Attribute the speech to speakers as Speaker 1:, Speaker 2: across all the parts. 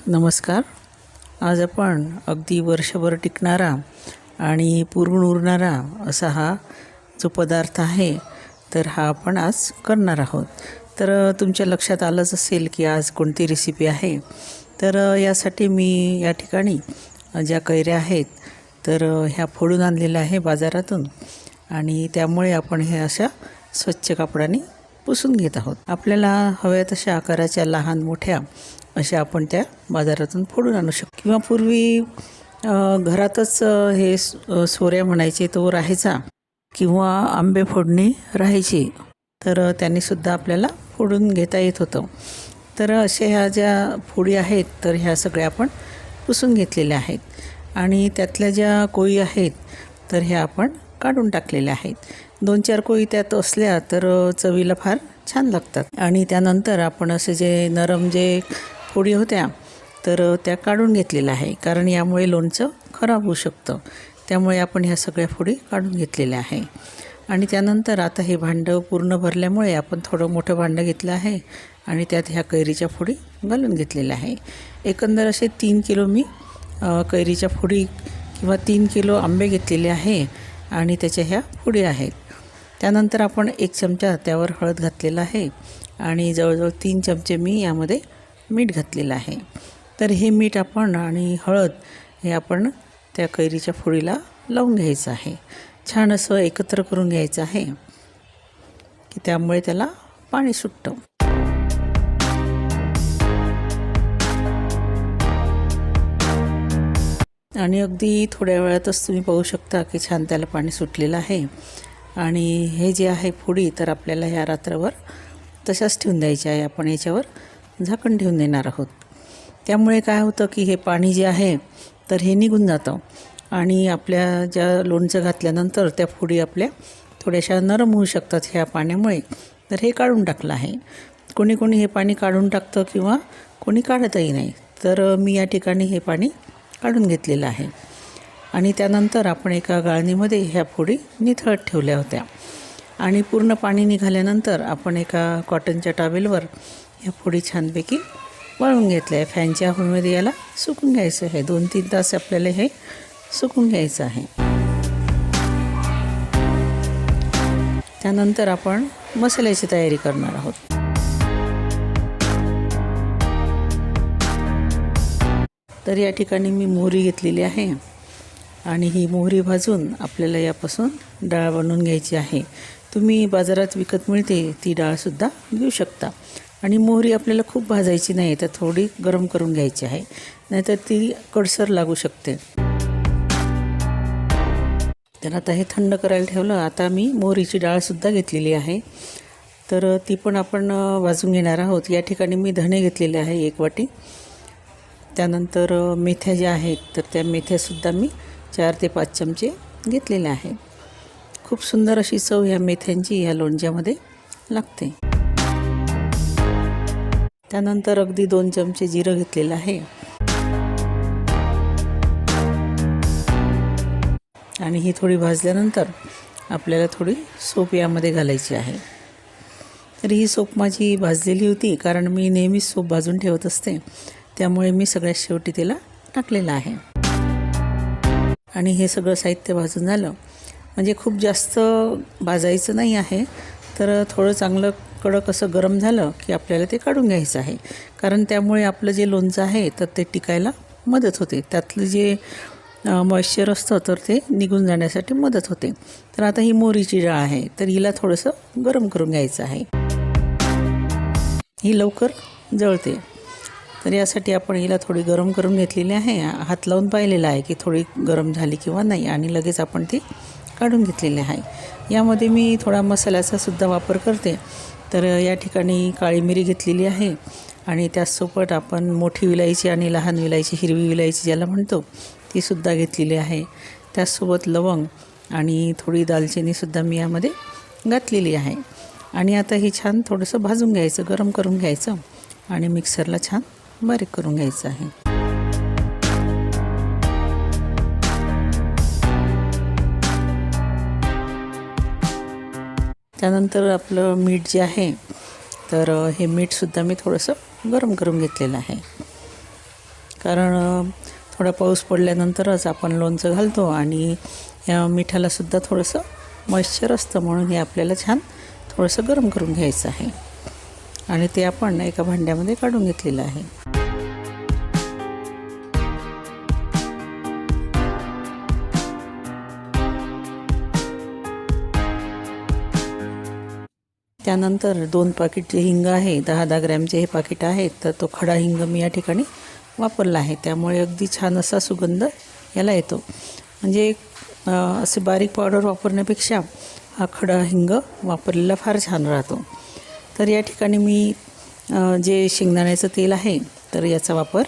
Speaker 1: नमस्कार. आज आपण अगदी वर्षभर टिकणारा आणि पुरून उरणारा असा हा जो पदार्थ आहे तर हा आपण आज करणार आहोत. तर तुमच्या लक्षात आलंच असेल की आज कोणती रेसिपी आहे. तर यासाठी मी या ठिकाणी ज्या कैऱ्या आहेत तर ह्या फोडून आणलेल्या आहे बाजारातून आणि त्यामुळे आपण हे अशा स्वच्छ कापडाने पुसून घेत आहोत. आपल्याला हव्या तशा आकाराच्या लहान मोठ्या अशा आपण त्या बाजारातून फोडून आणू शकतो किंवा पूर्वी घरातच हे सोऱ्या म्हणायचे तो राहायचा किंवा आंबे फोडणी राहायची तर त्यांनीसुद्धा आपल्याला फोडून घेता येत होतं. तर अशा ह्या ज्या फोडी आहेत तर ह्या सगळ्या आपण पुसून घेतलेल्या आहेत आणि त्यातल्या ज्या कोळी आहेत तर ह्या आपण काढून टाकलेल्या आहेत. 2-4 कोळी त्यात असल्या तर चवीला फार छान लागतात. आणि त्यानंतर आपण असे जे नरम जे फोडी होत्या तर त्या काढून घेतलेल्या आहे, कारण यामुळे लोणचं खराब होऊ शकतं. त्यामुळे आपण ह्या सगळ्या फोडी काढून घेतलेल्या आहे. आणि त्यानंतर आता हे भांडं पूर्ण भरल्यामुळे आपण थोडं मोठं भांडं घेतलं आहे आणि त्यात ह्या कैरीच्या फोडी घालून घेतलेल्या आहे. एकंदर असे 3 किलो मी कैरीच्या फोडी किंवा 3 किलो आंबे घेतलेले आहे आणि त्याच्या ह्या फोडी आहेत. त्यानंतर आपण 1 चमचा त्यावर हळद घातलेला आहे आणि जवळजवळ 3 चमचे मी यामध्ये मीठ घातलेलं आहे. तर हे मीठ आपण आणि हळद हे आपण त्या कैरीच्या फोडीला लावून घ्यायचं आहे. छान असं एकत्र करून घ्यायचं आहे की त्यामुळे त्याला पाणी सुटतं. आणि अगदी थोड्या वेळातच तुम्ही पाहू शकता की छान त्याला पाणी सुटलेलं आहे. आणि हे जे आहे फोडी तर आपल्याला ह्या रात्रभर तशाच ठेवून द्यायच्या आहे. आपण याच्यावर झाकण ठेवून देणार आहोत. त्यामुळे काय होतं की हे पाणी जे आहे तर हे निघून जातं आणि आपल्या ज्या लोणचं घातल्यानंतर त्या फोडी आपल्या थोड्याशा नरम होऊ शकतात ह्या पाण्यामुळे. तर हे काढून टाकलं आहे. कोणी कोणी हे पाणी काढून टाकतं किंवा कोणी काढतही नाही. तर मी या ठिकाणी हे पाणी काढून घेतलेलं आहे. आणि त्यानंतर आपण एका गाळणीमध्ये ह्या फोडी निथळत ठेवल्या होत्या आणि पूर्ण पाणी निघाल्यानंतर आपण एका कॉटनच्या टॉवेलवर ह्या फोडी छानपैकी वाळून घेतल्या आहे. फॅनच्या हवेमध्ये याला सुकून घ्यायचं आहे. 2-3 तास आपल्याला हे सुकून घ्यायचं आहे. त्यानंतर आपण मसाल्याची तयारी करणार आहोत. तर या ठिकाणी मी मोहरी घेतलेली आहे आणि ही मोहरी भाजून आपल्याला यापासून डाळ बनवून घ्यायची आहे. तुम्ही बाजारात विकत मिळते ती डाळसुद्धा घेऊ शकता. आणि मोहरी आपल्याला खूप भाजायची नाही, तर थोडी गरम करून घ्यायची आहे, नाहीतर ती कडसर लागू शकते. तर आता हे थंड करायला ठेवलं. आता मी मोहरीची डाळसुद्धा घेतलेली आहे तर ती पण आपण भाजून घेणार आहोत. या ठिकाणी मी धणे घेतलेले आहे 1 वाटी. त्यानंतर मेथ्या ज्या आहेत तर त्या मेथ्यासुद्धा मी 4 ते 5 चमचे घेतलेल्या आहेत. खूप सुंदर अशी चव ह्या मेथ्यांची ह्या लोणच्यामध्ये लागते. त्यानंतर अगदी 2 चमचे जिरं घेतलेलं आहे आणि ही थोडी भाजल्यानंतर आपल्याला थोडी सोप यामध्ये घालायची आहे. तर ही सोप माझी भाजलेली होती, कारण मी नेहमीच सोप भाजून ठेवत असते. त्यामुळे मी सगळ्यात शेवटी तिला टाकलेलं आहे. आणि हे सगळं साहित्य भाजून झालं म्हणजे खूप जास्त भाजायचं नाही आहे. तर थोडं चांगलं कडक असं गरम झालं की आपल्याला ते काढून घ्यायचं आहे, कारण त्यामुळे आपलं जे लोणचं आहे तर ते टिकायला मदत होते. त्यातलं जे मॉइश्चर असतं तर ते निघून जाण्यासाठी मदत होते. तर आता ही मोहरीची डाळ आहे तर हिला थोडंसं गरम करून घ्यायचं आहे. ही लवकर जळते. तर यासाठी आपण हिला थोडी गरम करून घेतलेली आहे. हात लावून पाहिलेला आहे की थोडी गरम झाली किंवा नाही आणि लगेच आपण ती काढून घेतलेली आहे. यामध्ये मी थोडा मसाल्याचा सुद्धा वापर करते. तर या ठिकाणी काळी मिरी घेतलेली आहे आणि त्याचसोबत आपण मोठी विलायची आणि लहान विलायची, हिरवी विलायची ज्याला म्हणतो, तीसुद्धा घेतलेली आहे. त्याचसोबत लवंग आणि थोडी दालचिनीसुद्धा मी यामध्ये घातलेली आहे. आणि आता हे छान थोडंसं भाजून घ्यायचं, गरम करून घ्यायचं आणि मिक्सरला छान बारीक करून घ्यायचं आहे. त्यानंतर आपलं मीठ जे आहे तर हे मीठसुद्धा मी थोडंसं गरम करून घेतलेलं आहे. कारण थोडा पाऊस पडल्यानंतरच आपण लोणचं घालतो आणि या मिठालासुद्धा थोडंसं मॉइश्चर असतं, म्हणून हे आपल्याला छान थोडंसं गरम करून घ्यायचं आहे आणि ते आपण एका भांड्यामध्ये काढून घेतलेलं आहे. त्यानंतर 2 पाकीट जे हिंग आहे, 10-10 ग्रॅमचे हे पाकीट आहेत, तर तो खडा हिंग मी या ठिकाणी वापरला आहे. त्यामुळे अगदी छान असा सुगंध याला येतो. म्हणजे असे बारीक पावडर वापरण्यापेक्षा हा खडा हिंग वापरलेला फार छान राहतो. तर या ठिकाणी मी जे शेंगदाण्याचं तेल आहे, तर याचा वापर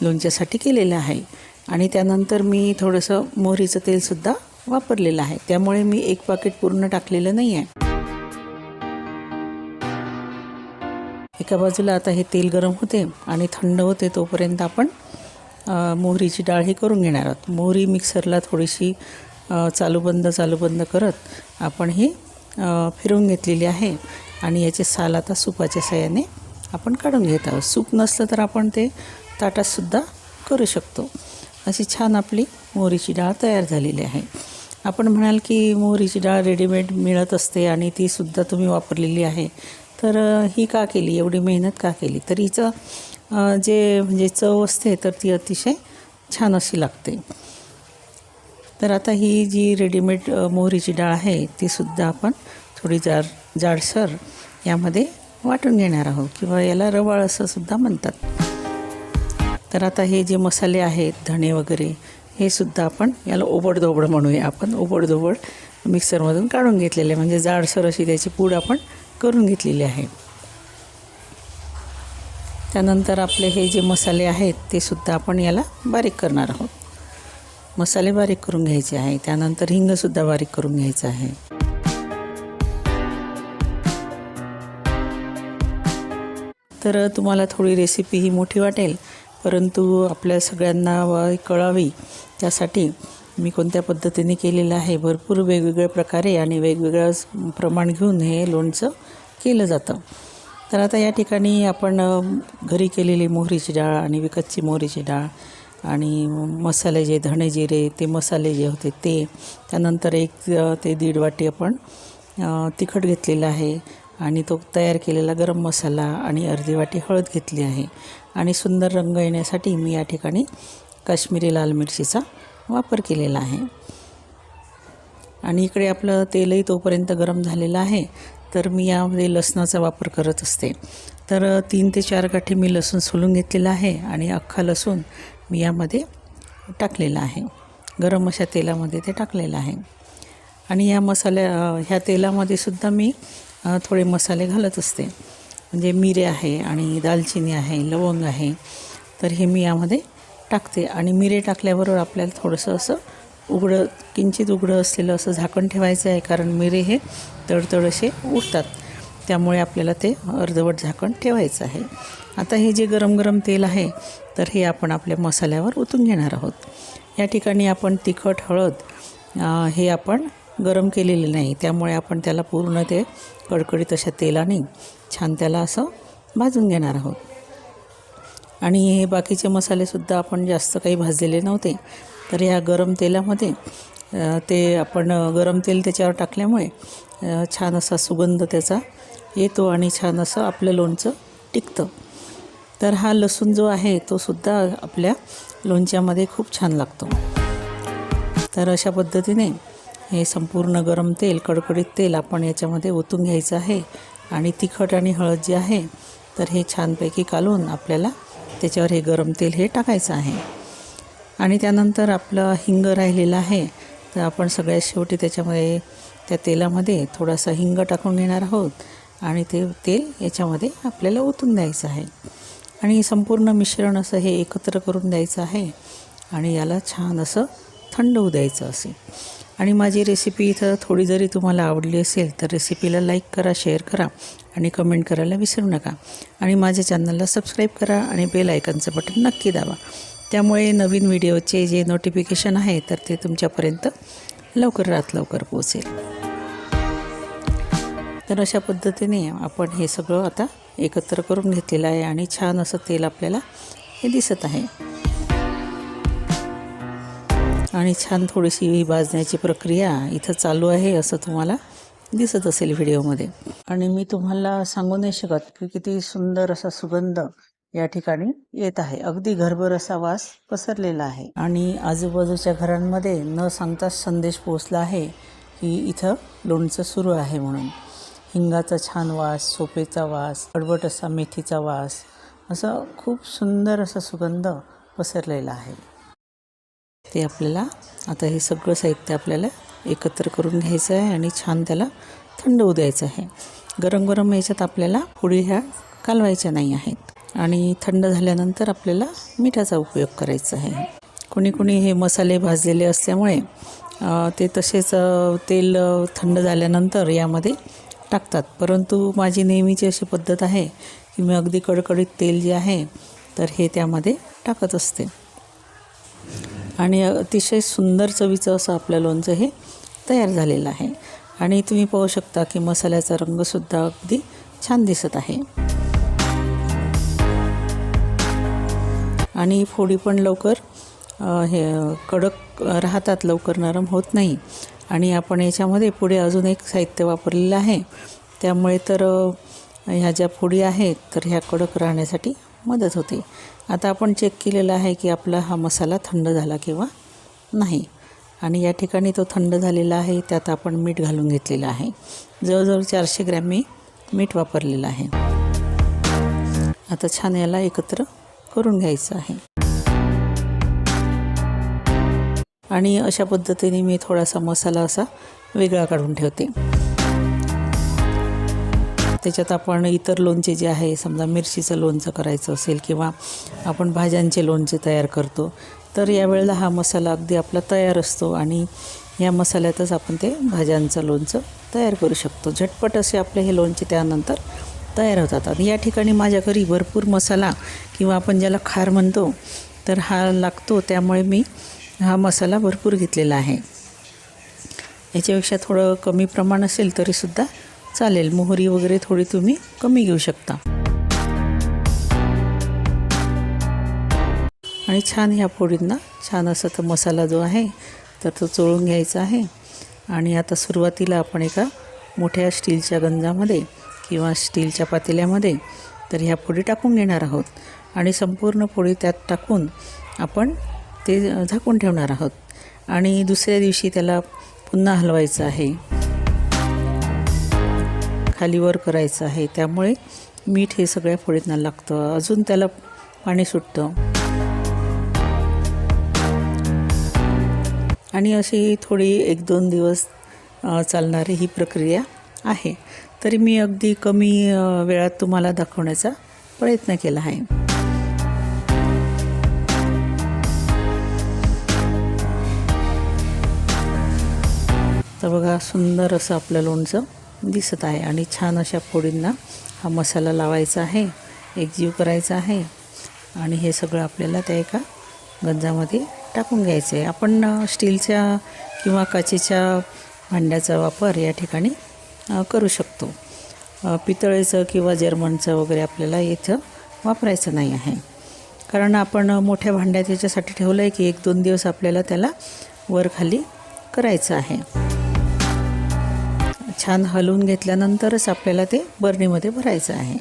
Speaker 1: लोणच्यासाठी केलेला आहे आणि त्यानंतर मी थोडंसं मोहरीचं तेलसुद्धा वापरलेलं आहे. त्यामुळे मी 1 पाकीट पूर्ण टाकलेलं नाही आहे. एका बाजूला आता हे तेल गरम होते आणि थंड होते तोपर्यंत आपण मोहरीची डाळ ही करून घेणार आहोत. मोहरी मिक्सरला थोडीशी चालू बंद करत आपण ही फिरवून घेतलेली आहे आणि याचे साल आता सुपाच्या साहाय्याने आपण काढून घेत आहोत. सूप नसलं तर आपण ते ताटातसुद्धा करू शकतो. अशी छान आपली मोहरीची डाळ तयार झालेली आहे. आपण म्हणाल की मोहरीची डाळ रेडीमेड मिळत असते आणि तीसुद्धा तुम्ही वापरलेली आहे, तर ही का केली, एवढी मेहनत का केली? तर हिचं जे म्हणजे चव असते तर ती अतिशय छान अशी लागते. तर आता ही जी रेडीमेड मोहरीची डाळ आहे तीसुद्धा आपण थोडी जाडसर यामध्ये वाटून घेणार आहोत किंवा याला रवाळ असं सुद्धा म्हणतात. तर आता हे जे मसाले आहेत, धणे वगैरे, हे सुद्धा आपण याला ओबडधोबड म्हणूया. आपण ओबडधोबड मिक्सरमधून काढून घेतलेले, म्हणजे जाडसर अशी त्याची पूड आपण करून घेतलेली आहे. त्यानंतर आपले हे जे मसाले आहेत ते सुद्धा आपण याला बारीक करणार आहोत. मसाले बारीक करून घ्यायचे आहे. त्यानंतर हिंगसुद्धा बारीक करून घ्यायचं आहे. तर तुम्हाला थोडी रेसिपी ही मोठी वाटेल, परंतु आपल्या सगळ्यांना कळावी त्यासाठी मी कोणत्या पद्धतीने केलेलं आहे. भरपूर वेगवेगळ्या प्रकारे आणि वेगवेगळं प्रमाण घेऊन हे लोणचं केलं जातं. तर आता या ठिकाणी आपण घरी केलेली मोहरीची डाळ आणि विकतची मोहरीची डाळ आणि मसाले जे धणे जिरे ते मसाले जे होते ते, त्यानंतर 1 ते 1.5 वाटी आपण तिखट घेतलेलं आहे आणि तो तयार केलेला गरम मसाला आणि अर्धी वाटी हळद घेतली आहे आणि सुंदर रंग येण्यासाठी मी या ठिकाणी काश्मीरी लाल मिरचीचा वापर केलेला आहे. आणि इकडे आपलं तेलही तोपर्यंत गरम झालेलं आहे, तर मी यामध्ये लसणाचा वापर करत असते. तर 3 ते 4 गाठी मी लसूण सोलून घेतलेला आहे आणि अख्खा लसूण मी यामध्ये टाकलेला आहे. गरम अशा तेलामध्ये ते टाकलेलं आहे आणि ह्या तेलामध्ये सुद्धा मी थोडे मसाले घालत असते. म्हणजे मिरे आहे आणि दालचिनी आहे, लवंग आहे, तर हे मी यामध्ये टाकते. आणि मिरे टाकल्याबरोबर आपल्याला थोडंसं असं किंचित उघडं असलेलं असं झाकण ठेवायचं आहे, कारण मिरे हे तडतड असे उठतात, त्यामुळे आपल्याला ते अर्धवट झाकण ठेवायचं आहे. आता हे जे गरम तेल आहे तर हे आपण आपल्या मसाल्यावर ओतून घेणार आहोत. या ठिकाणी आपण तिखट, हळद हे आपण गरम केलेले नाही, त्यामुळे आपण त्याला पूर्ण ते कडकडीत अशा तेलाने छान त्याला असं भाजून घेणार आहोत. आणि हे बाकीचे मसालेसुद्धा आपण जास्त काही भाजलेले नव्हते, तर ह्या गरम तेलामध्ये ते आपण गरम तेल त्याच्यावर टाकल्यामुळे छान असा सुगंध त्याचा येतो आणि छान असं आपलं लोणचं टिकतं. तर हा लसूण जो आहे तो सुद्धा आपल्या लोणच्यामध्ये खूप छान लागतो. तर अशा पद्धतीने हे संपूर्ण गरम तेल, कडकडीत तेल आपण याच्यामध्ये ओतून घ्यायचं आहे आणि तिखट आणि हळद जे आहे तर हे छानपैकी कालवून आपल्याला त्याच्यावर हे गरम तेल हे टाकायचं आहे. आणि त्यानंतर आपलं हिंग राहिलेला आहे, तर आपण सगळ्यात शेवटी त्याच्यामध्ये त्या तेलामध्ये थोडासा हिंग टाकून घेणार आहोत आणि ते तेल याच्यामध्ये आपल्याला ओतून द्यायचं आहे आणि संपूर्ण मिश्रण असं हे एकत्र करून द्यायचं आहे आणि याला छान असं थंड होऊ द्यायचं असेल. आणि माझी रेसिपी इथं थोडी जरी तुम्हाला आवडली असेल तर रेसिपीला लाईक करा, शेअर करा आणि कमेंट करायला विसरू नका. आणि माझ्या चॅनलला सबस्क्राईब करा आणि बेल आयकॉनचं बटन नक्की दाबा. त्यामुळे नवीन व्हिडिओचे जे नोटिफिकेशन आहे तर ते तुमच्यापर्यंत लवकरात लवकर पोहोचेल. तर अशा पद्धतीने आपण हे सगळं आता एकत्र करून घेतलेलं आहे आणि छान असं तेल आपल्याला हे दिसत आहे. आणि छान थोडीशी ही भाजण्याची प्रक्रिया इथं चालू आहे असं तुम्हाला दिसत असेल व्हिडिओमध्ये. आणि मी तुम्हाला सांगू नाही शकत की किती सुंदर असा सुगंध या ठिकाणी येत आहे. अगदी घरभर असा वास पसरलेला आहे आणि आजूबाजूच्या घरांमध्ये न सांगताच संदेश पोहोचला आहे की इथं लोणचं सुरू आहे म्हणून. हिंगाचा छान वास, सोपेचा वास, कडवट असा मेथीचा वास, असं खूप सुंदर असा सुगंध पसरलेला आहे. ते आपल्याला आता हे सगळं साहित्य आपल्याला एकत्र करून घ्यायचं आहे आणि छान त्याला थंड होऊ द्यायचं आहे. गरम गरम याच्यात आपल्याला पोळी ह्या कालवायच्या नाही आहेत. आणि थंड झाल्यानंतर आपल्याला मिठाचा उपयोग करायचा आहे. कोणी कोणी हे मसाले भाजलेले असल्यामुळे ते तसेच तेल थंड झाल्यानंतर यामध्ये टाकतात, परंतु माझी नेहमीची अशी पद्धत आहे की मी अगदी कडकडीत तेल जे आहे तर हे त्यामध्ये टाकत असते. आणि अतिशय सुंदर चवीचं असं आपलं लोणचं हे तयार झालेलं आहे. आणि तुम्ही पाहू शकता की मसाल्याचा रंगसुद्धा अगदी छान दिसत आहे. आणि फोडी पण लवकर हे कडक राहतात, लवकर नरम होत नाही. आणि आपण याच्यामध्ये पुढे अजून एक साहित्य वापरलेलं आहे, त्यामुळे तर ह्या ज्या फोडी आहेत तर ह्या कडक राहण्यासाठी मदत होते. आता आपण चेक केलेलं आहे की आपला हा मसाला थंड झाला किंवा नाही. आणि या ठिकाणी तो थंड झालेला आहे. त्यात आपण मीठ घालून घेतलेलं आहे. जवळजवळ 400 ग्रॅम मी मीठ वापरलेलं आहे. आता छान याला एकत्र करून घ्यायचं आहे. आणि अशा पद्धतीने मी थोडासा मसाला असा वेगळा काढून ठेवते. त्याच्यात आपण इतर लोणचे जे आहे, समजा मिरचीचं लोणचं करायचं असेल किंवा आपण भाज्यांचे लोणचे तयार करतो, तर यावेळेला हा मसाला अगदी आपला तयार असतो आणि या मसाल्यातच आपण ते भाज्यांचं लोणचं तयार करू शकतो. झटपट असे आपले हे लोणचे त्यानंतर तयार होतात. आणि या ठिकाणी माझ्या घरी भरपूर मसाला किंवा आपण ज्याला खार म्हणतो तर हा लागतो, त्यामुळे मी हा मसाला भरपूर घेतलेला आहे. याच्यापेक्षा थोडं कमी प्रमाण असेल तरीसुद्धा चालेल. मोहरी वगैरे थोडी तुम्ही कमी घेऊ शकता. आणि छान ह्या फोडींना छान असं तर मसाला जो आहे तर तो चोळून घ्यायचा आहे. आणि आता सुरुवातीला आपण एका मोठ्या स्टीलच्या गंजामध्ये किंवा स्टीलच्या पातेल्यामध्ये तर ह्या फोडी टाकून घेणार आहोत. आणि संपूर्ण फोडी त्यात टाकून आपण ते झाकून ठेवणार आहोत. आणि दुसऱ्या दिवशी त्याला पुन्हा हलवायचं आहे, खालीवर करायचं आहे. त्यामुळे मीठ हे सगळ्या फोडींना लागतं, अजून त्याला पाणी सुटतं. आणि अशी थोडी 1-2 दिवस चालणारी ही प्रक्रिया आहे. तरी मी अगदी कमी वेळात तुम्हाला दाखवण्याचा प्रयत्न केला आहे. तर बघा, सुंदर असं आपलं लोणचं दिसत आहे. आणि छान अशा फोडींना हा मसाला लावायचा आहे, एकजीव करायचा आहे. आणि हे सगळं आपल्याला त्या एका गंजामध्ये टाकून घ्यायचं आहे. आपण स्टीलच्या किंवा काचेच्या भांड्याचा वापर या ठिकाणी करू शकतो. पितळेचं किंवा जर्मनचं वगैरे आपल्याला इथं वापरायचं नाही आहे, कारण आपण मोठ्या भांड्यात याच्यासाठी ठेवलं आहे की 1-2 दिवस आपल्याला त्याला वर खाली करायचं आहे. छान हलवून घेतल्यानंतरच आपल्याला ते बरणीमध्ये भरायचं आहे.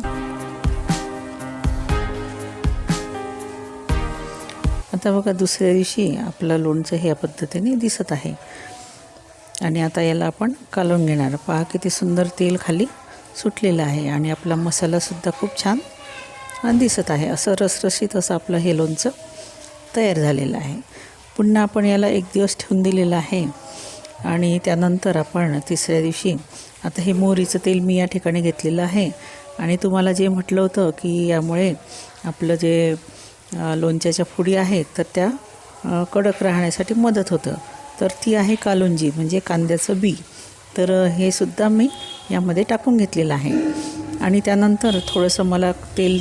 Speaker 1: आता बघा, दुसऱ्या दिवशी आपलं लोणचं ह्या पद्धतीने दिसत आहे. आणि आता याला आपण कालवून घेणार. पहा किती सुंदर तेल खाली सुटलेलं आहे आणि आपला मसालासुद्धा खूप छान दिसत आहे. असं रसरशीत असं आपलं हे लोणचं तयार झालेलं आहे. पुन्हा आपण याला 1 दिवस ठेवून दिलेलं आहे. आणि त्यानंतर आपण तिसऱ्या दिवशी आता हे मोहरीचं तेल मी या ठिकाणी घेतलेलं आहे. आणि तुम्हाला जे म्हटलं होतं की यामुळे आपलं जे लोणच्याच्या फोडी आहेत तर त्या कडक राहण्यासाठी मदत होतं, तर ती आहे कालुंजी, म्हणजे कांद्याचं बी. तर हे सुद्धा मी यामध्ये टाकून घेतलेलं आहे. आणि त्यानंतर थोडंसं मला तेल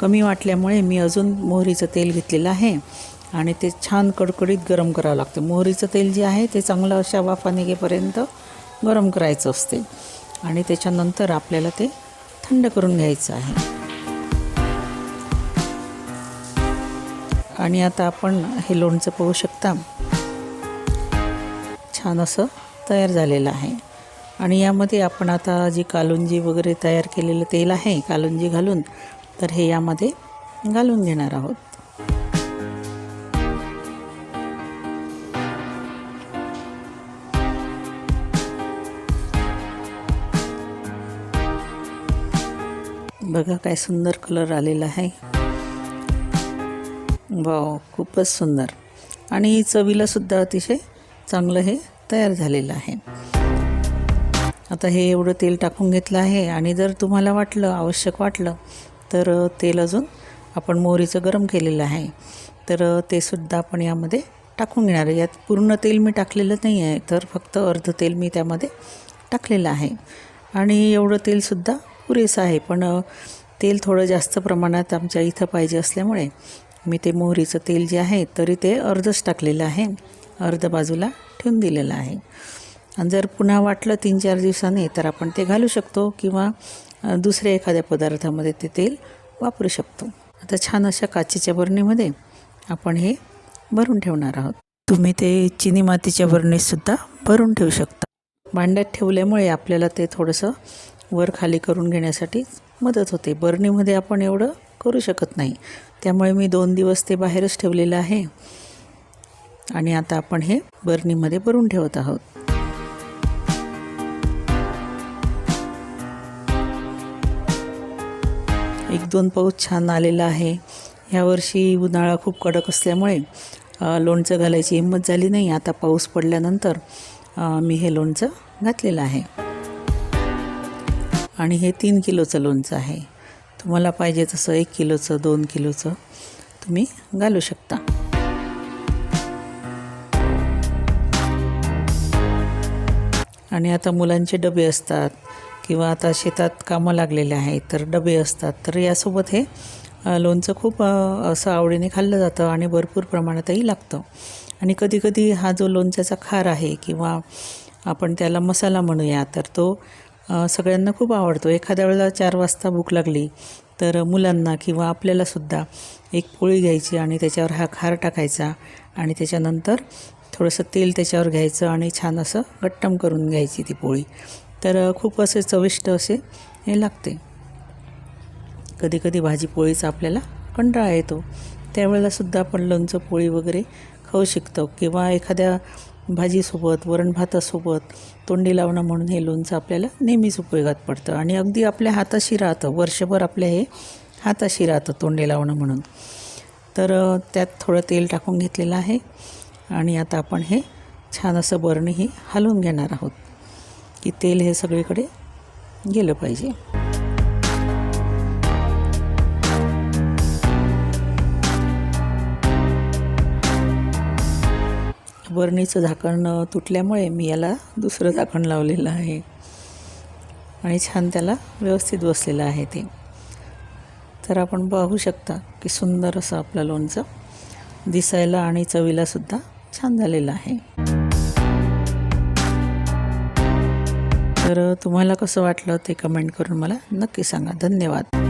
Speaker 1: कमी वाटल्यामुळे मी अजून मोहरीचं तेल घेतलेलं आहे. आणि ते छान कडकडीत गरम करावं लागतं. मोहरीचं तेल जे आहे ते चांगलं अशा वाफा निघेपर्यंत गरम करायचं असते. आणि त्याच्यानंतर आपल्याला ते थंड करून घ्यायचं आहे. आणि आता आपण हे लोणचं पाहू शकता छान असं तयार झालेलं आहे. आणि यामध्ये आपण आता जी कालुंजी वगैरे तयार केलेलं तेल आहे कालुंजी घालून, तर हे यामध्ये घालून घेणार आहोत. बघा काय सुंदर कलर आलेला आहे. वाव, खूपच सुंदर आणि चवीला सुद्धा अतिशय चांगलं हे तयार झालेलं आहे. आता हे एवढं तेल टाकून घेतलं आहे आणि जर तुम्हाला आवश्यक वाटलं तर तेल अजून आपण मोहरीचं गरम केलेलं आहे, तर ते सुद्धा आपण यामध्ये टाकून घेणार आहे. यात पूर्ण तेल मी टाकलेलं नाही आहे, तर फक्त अर्ध तेल मी त्यामध्ये टाकलेलं आहे. आणि एवढं तेलसुद्धा पुरेसं आहे, पण तेल थोडं जास्त प्रमाणात आमच्या इथं पाहिजे असल्यामुळे मी ते मोहरीचं तेल जे आहे तरी ते अर्धच टाकलेलं आहे, अर्ध बाजूला ठेवून दिलेलं आहे. आणि जर पुन्हा वाटलं 3-4 दिवसांनी तर आपण ते घालू शकतो किंवा दुसऱ्या एखाद्या पदार्थामध्ये ते तेल वापरू शकतो. आता छान अशा काचेच्या बरणीमध्ये आपण हे भरून ठेवणार आहोत. तुम्ही ते चिनी मातीच्या बरणीतसुद्धा भरून ठेवू शकता. भांड्यात ठेवल्यामुळे आपल्याला ते थोडंसं वर खाली करून घेण्यासाठी मदत होते. बरणीमध्ये आपण एवढं करू शकत नाही, त्यामुळे मी 2 दिवस ते बाहेरच ठेवलेलं आहे. आणि आता आपण हे बरणीमध्ये भरून ठेवत आहोत. एक 2 पाऊस छान आलेला आहे. ह्यावर्षी उन्हाळा खूप कडक असल्यामुळे लोणचं घालायची हिंमत झाली नाही. आता पाऊस पडल्यानंतर मी हे लोणचं घातलेलं आहे. आणि हे 3 किलोचं लोणचं आहे. तुम्हाला पाहिजे तसं 1 किलोचं 2 किलोचं तुम्ही घालू शकता. आणि आता मुलांचे डबे असतात किंवा आता शेतात कामं लागलेले आहेत तर डबे असतात, तर यासोबत हे लोणचं खूप असं आवडीने खाल्लं जातं आणि भरपूर प्रमाणातही लागतं. आणि कधीकधी हा जो लोणच्याचा खार आहे किंवा आपण त्याला मसाला म्हणूया, तर तो सगळ्यांना खूप आवडतो. एखाद्या वेळेला 4 वाजता भूक लागली तर मुलांना किंवा आपल्यालासुद्धा एक पोळी घ्यायची आणि त्याच्यावर हा खार टाकायचा आणि त्याच्यानंतर थोडंसं तेल त्याच्यावर घ्यायचं आणि छान असं गट्टम करून घ्यायची ती पोळी, तर खूप असे चविष्ट असे हे लागते. कधीकधी भाजी पोळीचा आपल्याला कंटाळा येतो, त्यावेळेलासुद्धा आपण लोणचं पोळी वगैरे खाऊ शकतो किंवा एखाद्या भाजीसोबत वरण भातासोबत तोंडी लावणं म्हणून हे लोणचं आपल्याला नेहमीच उपयोगात पडतं. आणि अगदी आपल्या हाताशी राहतं, वर्षभर आपल्या हे हाताशी राहतं तोंडी लावणं म्हणून. तर त्यात थोडं तेल टाकून घेतलेलं आहे आणि आता आपण हे छान असं बरणी ही हलवून घेणार आहोत की तेल हे सगळीकडे गेलं पाहिजे. बरणीचं झाकण तुटल्यामुळे मी याला दुसरं झाकण लावलेलं आहे आणि छान त्याला व्यवस्थित बसलेलं आहे ते. तर आपण पाहू शकता की सुंदर असं आपलं लोणचं दिसायला आणि चवीलासुद्धा छान झालेलं आहे. तर तुम्हाला कसं वाटलं ते कमेंट करून मला नक्की सांगा. धन्यवाद.